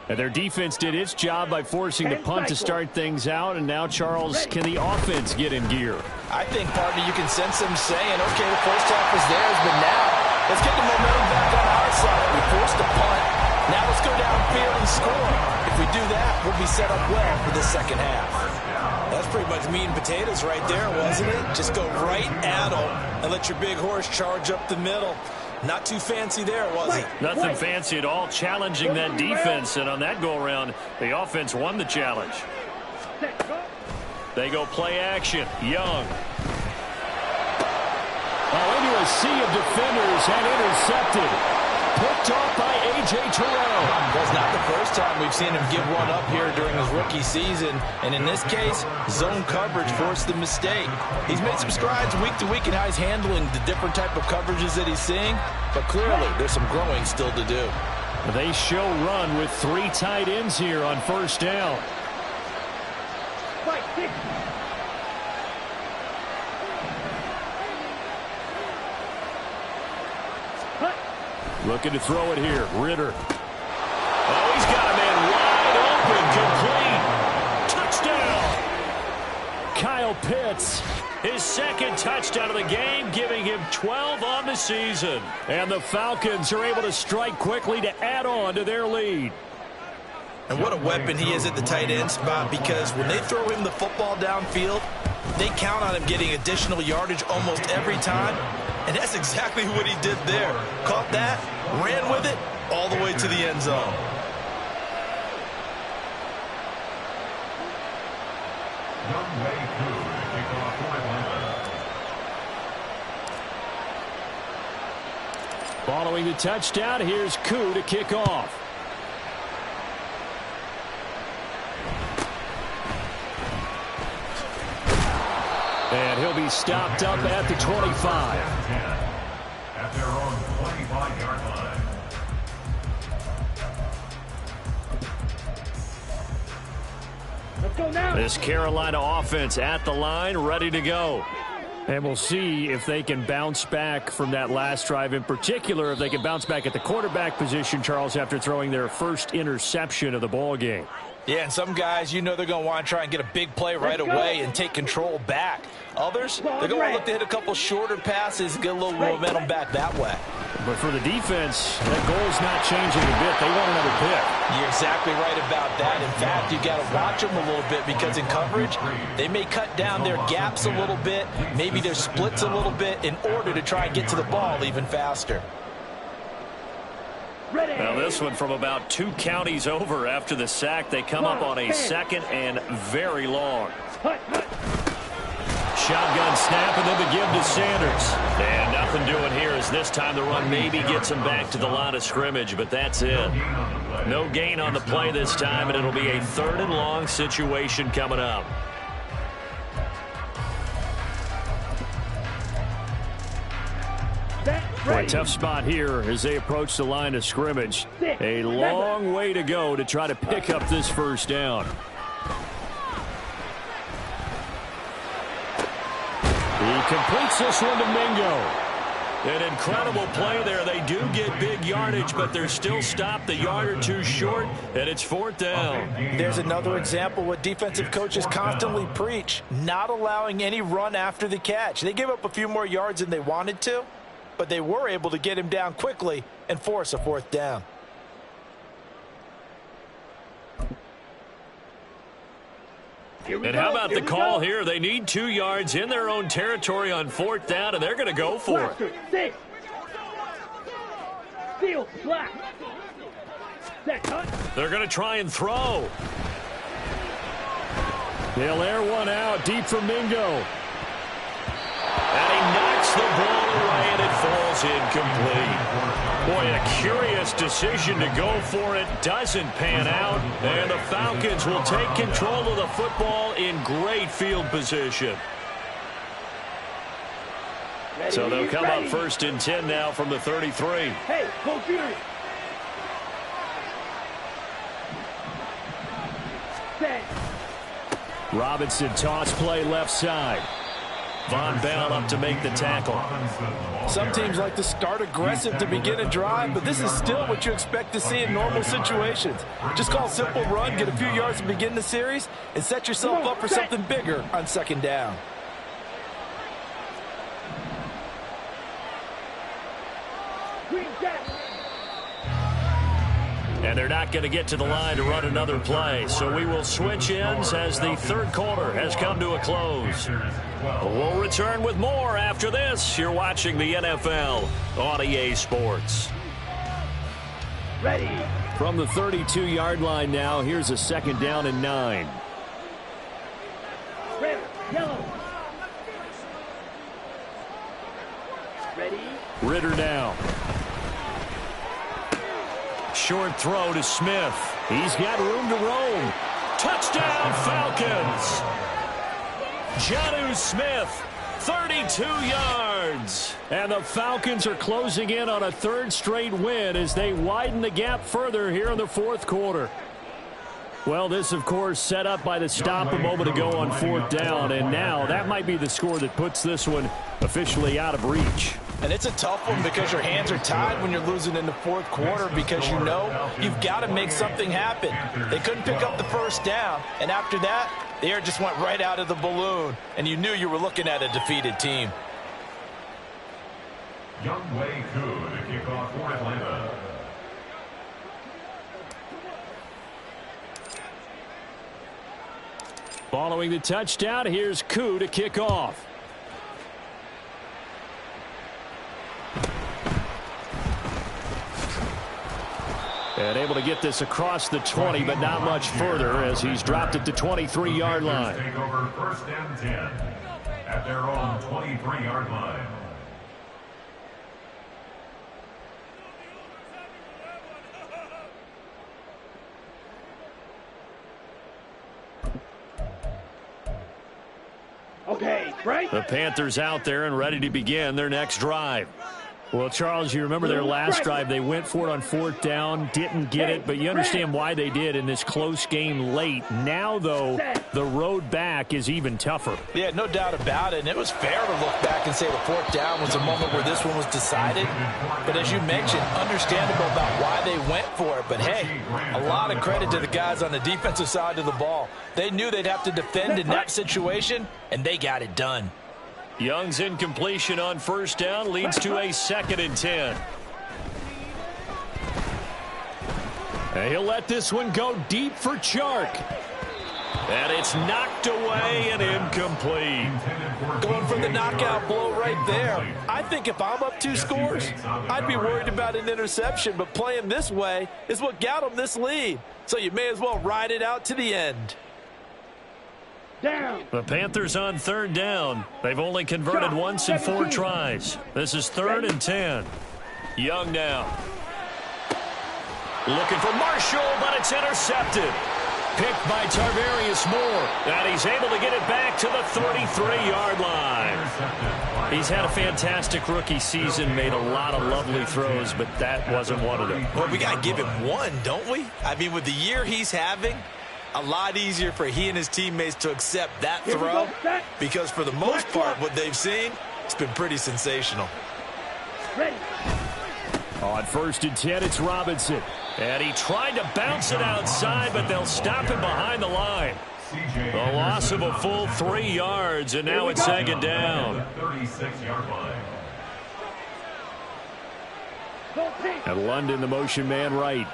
Speaker 3: And their defense did its job by forcing the punt to start things out. And now, Charles, can the offense get in gear?
Speaker 6: I think, partner, you can sense them saying, okay, the first half was theirs, but now let's get the momentum back on our side. We forced a punt. Now let's go downfield and score. If we do that, we'll be set up well for the second half. That's pretty much meat and potatoes right there, wasn't it? Just go right at them and let your big horse charge up the middle. Not too fancy there, was it?
Speaker 3: Nothing fancy at all, challenging that defense. And on that go-around, the offense won the challenge. They go play action. Young.
Speaker 7: Oh, into a sea of defenders and intercepted. Picked off by A.J. Terrell.
Speaker 6: Well, it's not the first time we've seen him give one up here during his rookie season. And in this case, zone coverage forced the mistake. He's made some strides week to week in how he's handling the different type of coverages that he's seeing. But clearly, there's some growing still to do.
Speaker 7: They show run with 3 tight ends here on 1st down.
Speaker 3: Looking to throw it here. Ritter. Oh, he's got a man wide open. Complete. Touchdown. Kyle Pitts. His 2nd touchdown of the game, giving him 12 on the season. And the Falcons are able to strike quickly to add on to their lead.
Speaker 6: And what a weapon he is at the tight end spot, because when they throw him the football downfield, they count on him getting additional yardage almost every time. And that's exactly what he did there. Caught that, ran with it, all the way to the end zone.
Speaker 7: Following the touchdown, here's Koo to kick off. And he'll be stopped up at the 25.
Speaker 4: At their own 25-yard line.
Speaker 5: Let's go now.
Speaker 3: This Carolina offense at the line, ready to go.
Speaker 7: And we'll see if they can bounce back from that last drive. In particular, if they can bounce back at the quarterback position, Charles, after throwing their first interception of the ball game.
Speaker 6: Yeah, and some guys, you know they're going to want to try and get a big play right away and take control back. Others, they're going to want to look to hit a couple shorter passes and get a little momentum back that way.
Speaker 7: But for the defense, that goal's not changing a bit. They want another pick.
Speaker 6: You're exactly right about that. In fact, you got to watch them a little bit because in coverage, they may cut down their gaps a little bit, maybe their splits a little bit in order to try and get to the ball even faster.
Speaker 3: Now this one from about 2 counties over after the sack. They come up on a 2nd and very long.
Speaker 7: Shotgun snap and then the give to Sanders.
Speaker 3: And nothing doing here as this time the run maybe gets him back to the line of scrimmage, but that's it. No gain on the play this time, and it'll be a 3rd and long situation coming up.
Speaker 7: Boy, tough spot here as they approach the line of scrimmage. A long way to go to try to pick up this first down. He completes this one to Mingo.
Speaker 3: An incredible play there. They do get big yardage, but they're still stopped a yard or 2 short, and it's 4th down.
Speaker 6: There's another example what defensive coaches constantly preach, not allowing any run after the catch. They gave up a few more yards than they wanted to, but they were able to get him down quickly and force a 4th down.
Speaker 3: And how about the call here? They need 2 yards in their own territory on 4th down, and they're going to go for it. They're going to try and throw.
Speaker 7: They'll air one out deep for Mingo.
Speaker 3: And he knocks the ball away, and it falls incomplete. Boy, a curious decision to go for it. Doesn't pan out. And the Falcons will take control of the football in great field position. So they'll come up 1st and 10 now from the 33.
Speaker 5: Hey, go Fury.
Speaker 7: Robinson toss play left side.
Speaker 3: Von Bell up to make the tackle.
Speaker 6: Some teams like to start aggressive to begin a drive, but this is still what you expect to see in normal situations. Just call a simple run, get a few yards to begin the series, and set yourself up for something bigger on 2nd down.
Speaker 3: And they're not going to get to the line to run another play. So we will switch ends as the 3rd quarter has come to a close. We'll return with more after this. You're watching the NFL on EA Sports.
Speaker 5: Ready.
Speaker 7: From the 32-yard line now, here's a 2nd down and 9.
Speaker 5: Red, yellow. Ready.
Speaker 7: Ritter now. Short throw to Smith. He's got room to roam.
Speaker 3: Touchdown, Falcons! Jonnu Smith, 32 yards.
Speaker 7: And the Falcons are closing in on a 3rd straight win as they widen the gap further here in the 4th quarter. Well, this, of course, set up by the stop a moment ago on 4th down, and now that might be the score that puts this one officially out of reach.
Speaker 6: And it's a tough one because your hands are tied when you're losing in the 4th quarter because you know you've got to make something happen. They couldn't pick up the 1st down, and after that, the air just went right out of the balloon, and you knew you were looking at a defeated team.
Speaker 4: Younghoe Koo to kick off for Atlanta.
Speaker 7: Following the touchdown, here's Koo to kick off. And able to get this across the 20, but not much further as he's dropped it to 23-yard line.
Speaker 4: Take over 1st and 10 at their own 23-yard line.
Speaker 5: Okay, right.
Speaker 3: The Panthers out there and ready to begin their next drive.
Speaker 7: Well, Charles, you remember their last drive. They went for it on 4th down, didn't get it, but you understand why they did in this close game late. Now, though, the road back is even tougher.
Speaker 6: Yeah, no doubt about it. And it was fair to look back and say the 4th down was a moment where this one was decided. But as you mentioned, understandable about why they went for it. But, hey, a lot of credit to the guys on the defensive side of the ball. They knew they'd have to defend in that situation, and they got it done.
Speaker 3: Young's incompletion on 1st down leads to a 2nd and 10.
Speaker 7: And he'll let this one go deep for Chark.
Speaker 3: And it's knocked away and incomplete.
Speaker 6: Going for the knockout blow right there. I think if I'm up 2 scores, I'd be worried about an interception. But playing this way is what got them this lead. So you may as well ride it out to the end.
Speaker 5: Down.
Speaker 3: The Panthers on 3rd down. They've only converted once in 4 tries. This is 3rd and 10. Young now. Looking for Marshall, but it's intercepted. Picked by Tarvarius Moore. And he's able to get it back to the 33-yard line. He's had a fantastic rookie season, made a lot of lovely throws, but that wasn't one of them.
Speaker 6: Well, we got to give him one, don't we? I mean, with the year he's having, a lot easier for he and his teammates to accept that throw because for the most part, what they've seen, it's been pretty sensational.
Speaker 5: Ready.
Speaker 7: On 1st and 10, it's Robinson.
Speaker 3: And he tried to bounce it outside, but they'll stop him behind the line. The loss of a full 3 yards, and now it's 2nd down.
Speaker 4: 36-yard line.
Speaker 7: And London, the motion man right.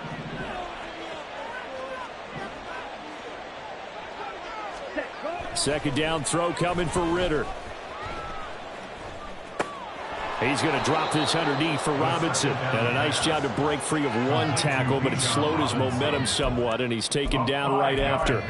Speaker 7: Second down throw coming for Ritter. He's going to drop this underneath for Robinson. And a nice job to break free of 1 tackle, but it slowed his momentum somewhat, and he's taken down right after.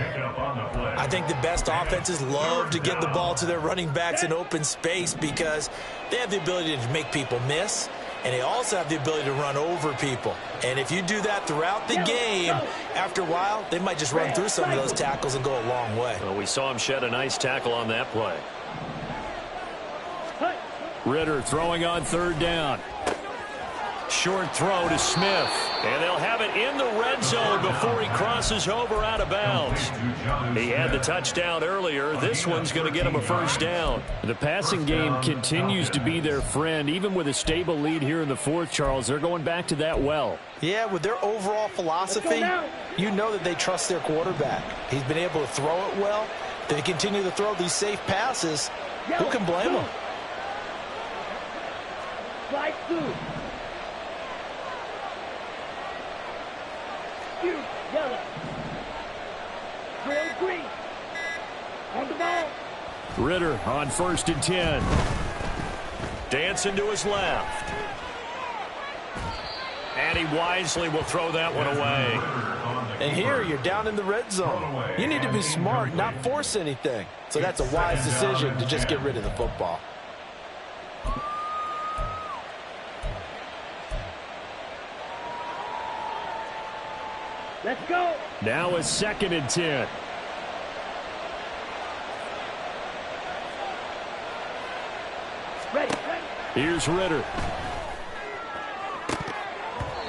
Speaker 6: I think the best offenses love to get the ball to their running backs in open space because they have the ability to make people miss, and they also have the ability to run over people. And if you do that throughout the game, after a while, they might just run through some of those tackles and go a long way.
Speaker 3: Well, we saw him shed a nice tackle on that play.
Speaker 7: Ritter throwing on 3rd down.
Speaker 3: Short throw to Smith. And they'll have it in the red zone before he crosses over out of bounds. He had the touchdown earlier. This one's going to get him a 1st down.
Speaker 7: The passing game continues to be their friend. Even with a stable lead here in the 4th, Charles, they're going back to that well.
Speaker 6: Yeah, with their overall philosophy, you know that they trust their quarterback. He's been able to throw it well. They continue to throw these safe passes. Who can blame them?
Speaker 5: Slide through. Yellow. Trail green. On the ball.
Speaker 7: Ritter on 1st and 10.
Speaker 3: Dancing to his left. And he wisely will throw that one away.
Speaker 6: And here you're down in the red zone. You need to be smart, not force anything. So that's a wise decision to just get rid of the football.
Speaker 5: Let's go.
Speaker 7: Now a 2nd and 10.
Speaker 5: Ready.
Speaker 7: Here's Ritter.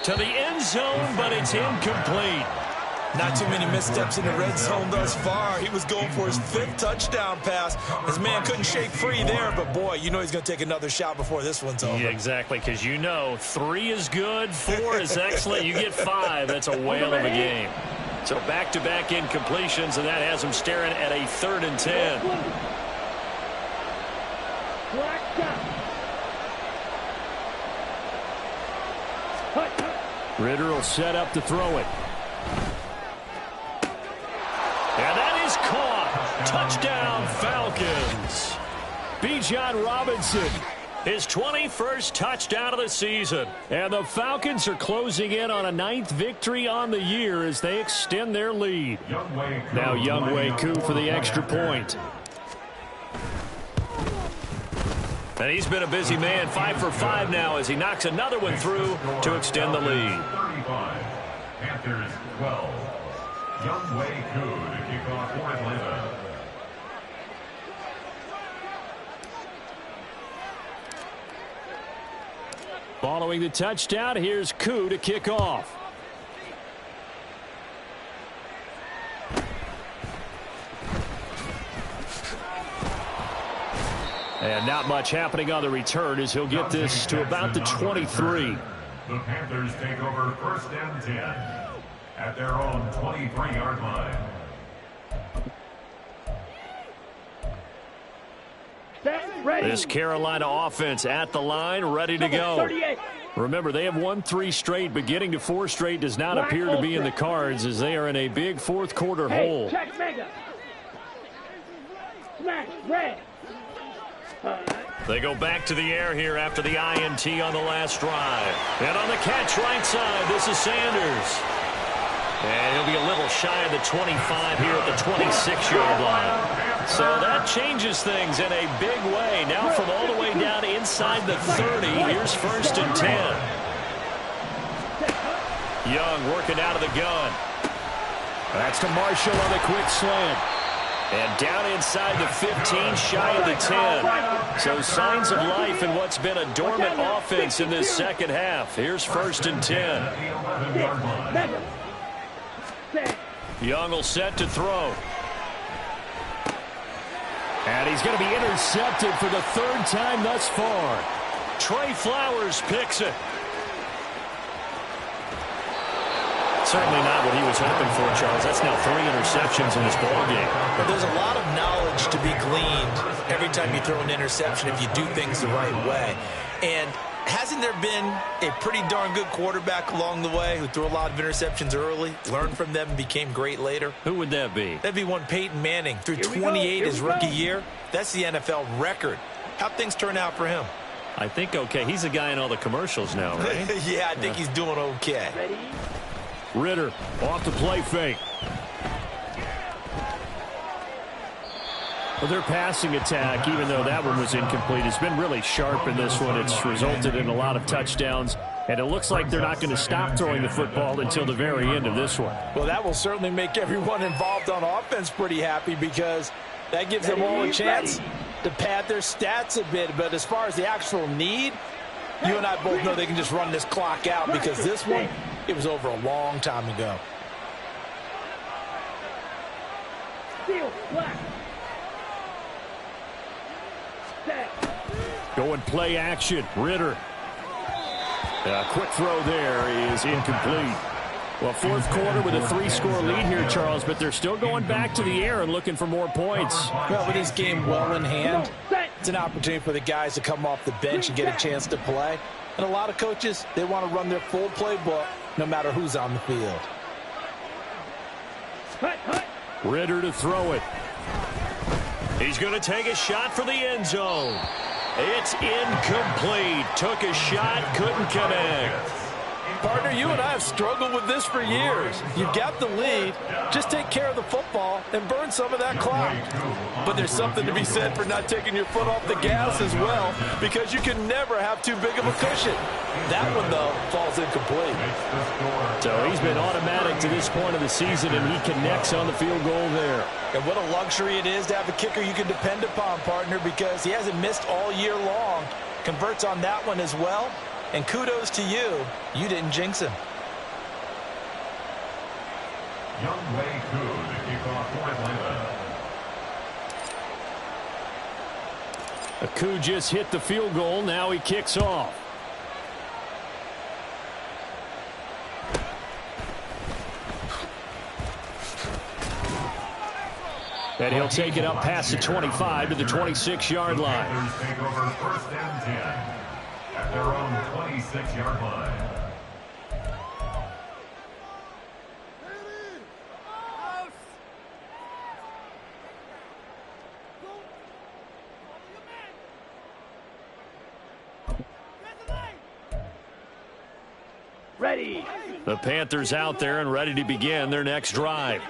Speaker 3: To the end zone, but it's incomplete.
Speaker 6: Not too many missteps in the red zone thus far. He was going for his 5th touchdown pass. His man couldn't shake free there, but boy, you know he's going to take another shot before this one's over.
Speaker 3: Yeah, exactly, because you know 3 is good, 4 is excellent. You get 5, that's a whale of a game. So back-to-back incompletions, and that has him staring at a 3rd and 10.
Speaker 7: Ritter will set up to throw it.
Speaker 3: And that is caught. Touchdown, Falcons.
Speaker 7: Bijan Robinson.
Speaker 3: His 21st touchdown of the season.
Speaker 7: And the Falcons are closing in on a 9th victory on the year as they extend their lead. Now Younghoe Koo for the extra point.
Speaker 3: And he's been a busy man, 5 for 5 now as he knocks another one through to extend the lead.
Speaker 4: 35. Panthers 12. Younghoe Koo to kick off for Atlanta.
Speaker 7: Following the touchdown, here's Koo to kick off. And not much happening on the return as he'll get this to about the 23.
Speaker 4: The Panthers take over 1st and 10 at their own 23-yard line.
Speaker 3: This Carolina offense at the line, ready to go.
Speaker 7: Remember, they have won 3 straight, but getting to 4 straight does not appear to be in the cards as they are in a big fourth quarter hole.
Speaker 5: Check mega. Smash red.
Speaker 3: They go back to the air here after the INT on the last drive. And on the catch right side, this is Sanders. And he'll be a little shy of the 25 here at the 26-yard line. So that changes things in a big way. Now from all the way down inside the 30, here's 1st and 10. Young working out of the gun.
Speaker 7: That's to Marshall on the quick slant.
Speaker 3: And down inside the 15, shy of the 10. So signs of life in what's been a dormant offense in this second half. Here's 1st and 10. Young will set to throw.
Speaker 7: And he's going to be intercepted for the 3rd time thus far.
Speaker 3: Trey Flowers picks it. Certainly not what he was hoping for, Charles. That's now 3 interceptions in this ballgame.
Speaker 6: But there's a lot of knowledge to be gleaned every time you throw an interception if you do things the right way. And hasn't there been a pretty darn good quarterback along the way who threw a lot of interceptions early, learned from them, and became great later?
Speaker 3: Who would that be?
Speaker 6: That'd be one Peyton Manning. Threw 28 his rookie year. That's the NFL record. How'd things turn out for him?
Speaker 3: I think okay. He's the guy in all the commercials now, right?
Speaker 6: Yeah, I think he's doing okay.
Speaker 7: Ritter off the play fake. Well, their passing attack, even though that one was incomplete, has been really sharp in this one. It's resulted in a lot of touchdowns, and it looks like they're not going to stop throwing the football until the very end of this one.
Speaker 6: Well, that will certainly make everyone involved on offense pretty happy because that gives them all a chance to pad their stats a bit. But as far as the actual need, you and I both know they can just run this clock out because this one, it was over a long time ago.
Speaker 7: Going play action. Ritter. A quick throw there is incomplete. Well, fourth quarter with a 3-score lead here, Charles, but they're still going back to the air and looking for more points.
Speaker 6: Well, with this game well in hand, it's an opportunity for the guys to come off the bench and get a chance to play. And a lot of coaches, they want to run their full playbook no matter who's on the field.
Speaker 7: Ritter to throw it.
Speaker 3: He's going to take a shot for the end zone. It's incomplete. Took a shot, couldn't connect.
Speaker 6: Partner, you and I have struggled with this for years. You've got the lead. Just take care of the football and burn some of that clock. But there's something to be said for not taking your foot off the gas as well, because you can never have too big of a cushion. That one, though, falls incomplete.
Speaker 7: So he's been automatic to this point of the season, and he connects on the field goal there.
Speaker 6: And what a luxury it is to have a kicker you can depend upon, partner, because he hasn't missed all year long. Converts on that one as well. And kudos to you. You didn't jinx him.
Speaker 4: Young Wei Koo to kick off for Atlanta.
Speaker 7: Koo just hit the field goal. Now he kicks off. And he'll take it up past the 25 to the 26-yard line.
Speaker 4: Panthers take over 1st and 10 at their own 26-yard line.
Speaker 5: Ready.
Speaker 3: The Panthers out there and ready to begin their next drive.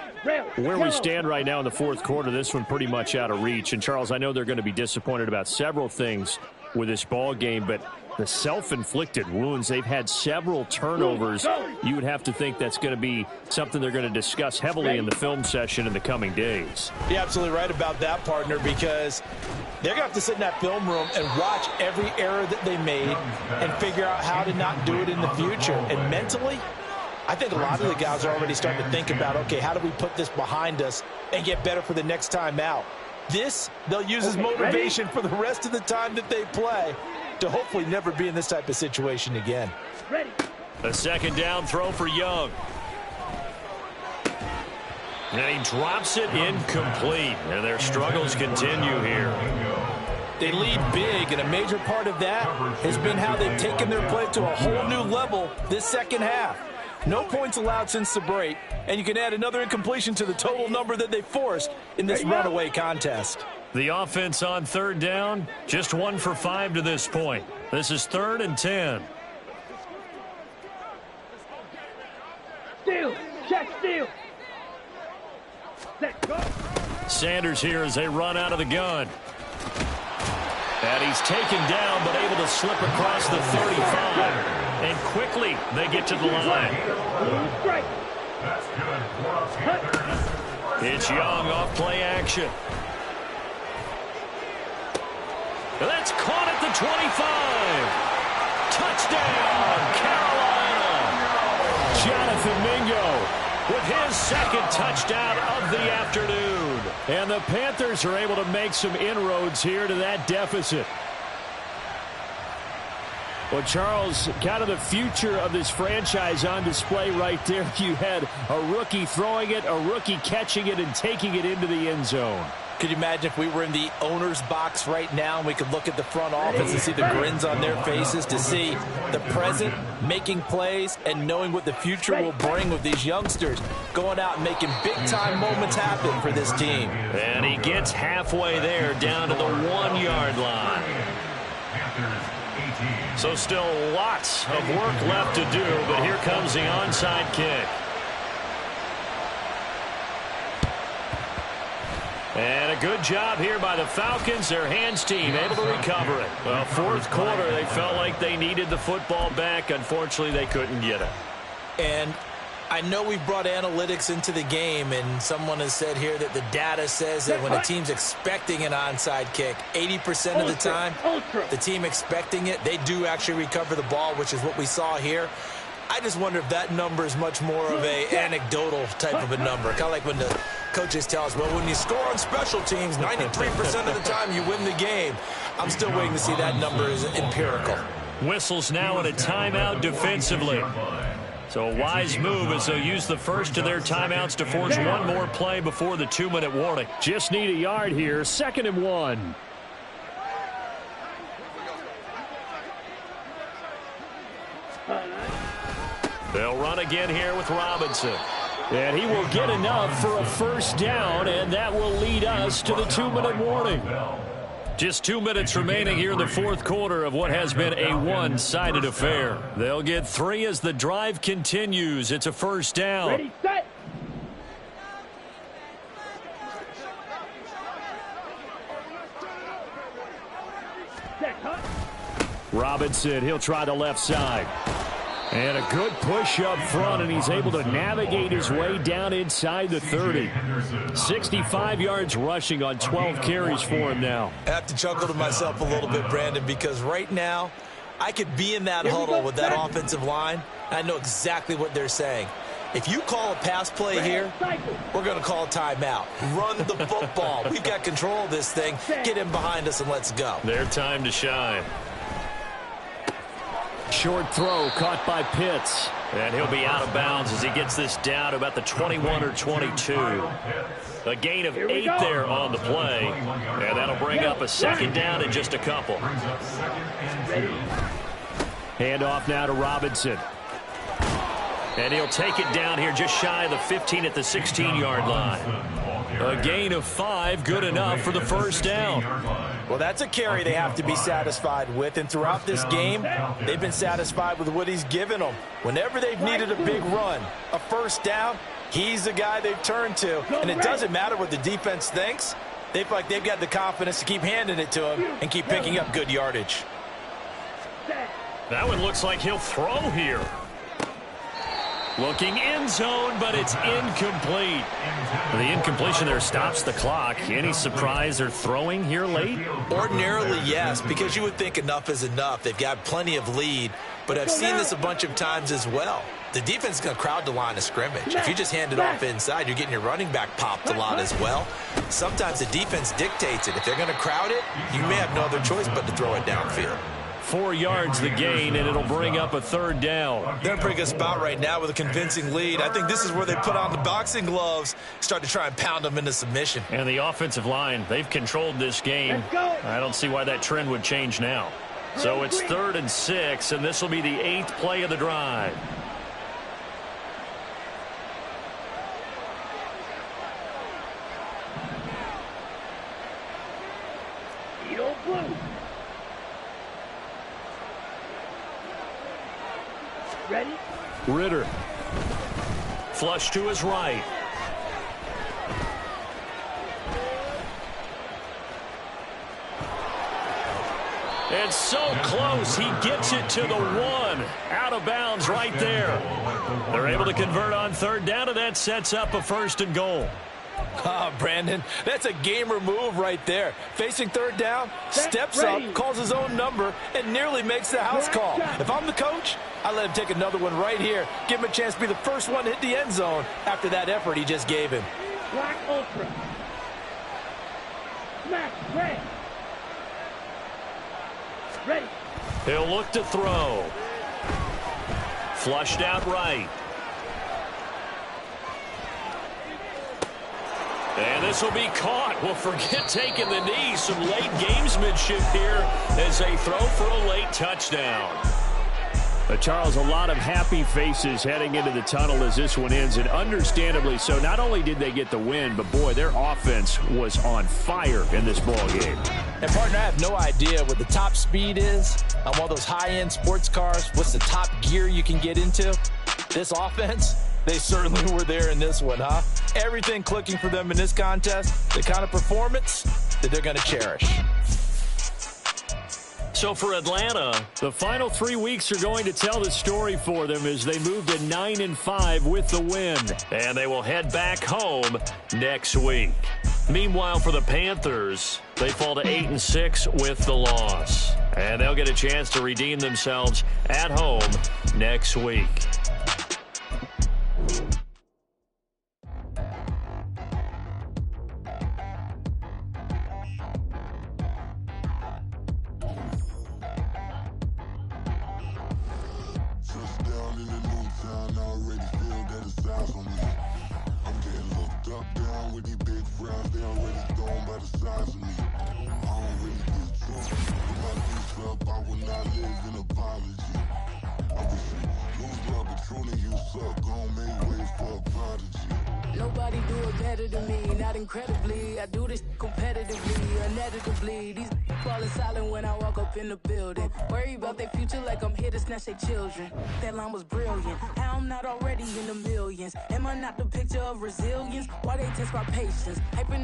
Speaker 7: Where we stand right now in the fourth quarter, this one pretty much out of reach. And, Charles, I know they're going to be disappointed about several things with this ball game, but
Speaker 3: the self-inflicted wounds. They've had several turnovers. You would have to think that's going to be something they're going to discuss heavily in the film session in the coming days.
Speaker 6: You're absolutely right about that, partner, because they're going to have to sit in that film room and watch every error that they made and figure out how to not do it in the future. And mentally, I think a lot of the guys are already starting to think about, okay, how do we put this behind us and get better for the next time out? This, they'll use as motivation for the rest of the time that they play to hopefully never be in this type of situation again.
Speaker 5: Ready.
Speaker 3: A second down throw for Young. And he drops it incomplete. And their struggles continue here.
Speaker 6: They lead big, and a major part of that has been how they've taken their play to a whole new level this second half. No points allowed since the break, and you can add another incompletion to the total number that they forced in this runaway contest.
Speaker 3: The offense on third down, just 1 for 5 to this point. This is 3rd and 10.
Speaker 5: Steal. Check steal. Set. Go.
Speaker 3: Sanders here as they run out of the gun. And he's taken down, but able to slip across the 35. And quickly, they get to the line.
Speaker 5: Strike.
Speaker 4: That's good.
Speaker 3: It's Young off play action. And that's caught at the 25. Touchdown, Carolina. Jonathan Mingo with his second touchdown of the afternoon. And the Panthers are able to make some inroads here to that deficit. Well, Charles, kind of the future of this franchise on display right there. You had a rookie throwing it, a rookie catching it, and taking it into the end zone.
Speaker 6: Could you imagine if we were in the owner's box right now and we could look at the front office and see the grins on their faces, to see the present making plays and knowing what the future will bring with these youngsters going out and making big-time moments happen for this team.
Speaker 3: And he gets halfway there down to the 1-yard line. So still lots of work left to do, but here comes the onside kick. And a good job here by the Falcons, their hands team, able to recover it. Well, fourth quarter, they felt like they needed the football back. Unfortunately, they couldn't get it.
Speaker 6: And I know we've brought analytics into the game, and someone has said here that the data says that when a team's expecting an onside kick, 80% of the time, the team expecting it, they do actually recover the ball, which is what we saw here. I just wonder if that number is much more of a anecdotal type of a number. Kind of like when the coaches tell us, well, when you score on special teams, 93% of the time you win the game. I'm still waiting to see that number is empirical.
Speaker 3: Whistles now in a timeout defensively. So a wise move as they'll use the first of their timeouts to force one more play before the 2-minute warning. Just need a yard here. 2nd and 1. They'll run again here with Robinson. And he will get enough for a first down, and that will lead us to the 2-minute warning. Just 2 minutes remaining here in the fourth quarter of what has been a one-sided affair. They'll get 3 as the drive continues. It's a first down.
Speaker 5: Ready, set.
Speaker 3: Robinson, he'll try the left side. And a good push up front, and he's able to navigate his way down inside the 30. 65 yards rushing on 12 carries for him now.
Speaker 6: I have to chuckle to myself a little bit, Brandon, because right now I could be in that huddle with that offensive line. I know exactly what they're saying. If you call a pass play here, we're going to call a timeout. Run the football. We've got control of this thing. Get in behind us and let's go.
Speaker 3: Their time to shine. Short throw caught by Pitts. And he'll be out of bounds as he gets this down to about the 21 or 22. A gain of 8 there on the play. And that'll bring up a second down in just a couple. Hand off now to Robinson. And he'll take it down here just shy of the 15 at the 16-yard line. A gain of 5, good enough for the first down.
Speaker 6: Well, that's a carry they have to be satisfied with, and throughout this game, they've been satisfied with what he's given them. Whenever they've needed a big run, a first down, he's the guy they've turned to, and it doesn't matter what the defense thinks. They feel like they've got the confidence to keep handing it to him and keep picking up good yardage.
Speaker 3: That one looks like he'll throw here. Looking end zone, but it's incomplete. The incompletion there stops the clock. Any surprise they're throwing here late?
Speaker 6: Ordinarily, yes, because you would think enough is enough. They've got plenty of lead, but I've seen this a bunch of times as well. The defense is going to crowd the line of scrimmage. If you just hand it off inside, you're getting your running back popped a lot as well. Sometimes the defense dictates it. If they're going to crowd it, you may have no other choice but to throw it downfield.
Speaker 3: 4 yards the gain, and it'll bring up a third down.
Speaker 6: They're in a pretty good spot right now with a convincing lead. I think this is where they put on the boxing gloves, start to try and pound them into submission.
Speaker 3: And the offensive line, they've controlled this game. I don't see why that trend would change now. So it's 3rd and 6, and this will be the 8th play of the drive.
Speaker 5: Ready?
Speaker 3: Ritter. Flush to his right. And so close, he gets it to the 1. Out of bounds right there. They're able to convert on 3rd down, and that sets up a 1st and goal.
Speaker 6: Brandon, that's a gamer move right there. Facing 3rd down, steps up, calls his own number, and nearly makes the house call. If I'm the coach, I let him take another one right here. Give him a chance to be the first one to hit the end zone after that effort he just gave him.
Speaker 5: Black Ultra. Smash, red. Ready.
Speaker 3: He'll look to throw. Flushed out right. And this will be caught. Well, forget taking the knee. Some late gamesmanship here as they throw for a late touchdown. Charles, a lot of happy faces heading into the tunnel as this one ends, and understandably so. Not only did they get the win, but, boy, their offense was on fire in this ball game.
Speaker 6: And, partner, I have no idea what the top speed is on one of those high-end sports cars. What's the top gear you can get into? This offense, they certainly were there in this one, huh? Everything clicking for them in this contest, the kind of performance that they're going to cherish.
Speaker 3: So for Atlanta, the final 3 weeks are going to tell the story for them as they move to 9-5 with the win. And they will head back home next week. Meanwhile, for the Panthers, they fall to 8-6 with the loss. And they'll get a chance to redeem themselves at home next week.
Speaker 2: Nobody do it better than me, not incredibly. I do this competitively, inevitably. These falling silent when I walk up in the building. Worry about their future like I'm here to snatch their children. That line was brilliant. How I'm not already in the millions. Am I not the picture of resilience? Why they test my patience? Hyping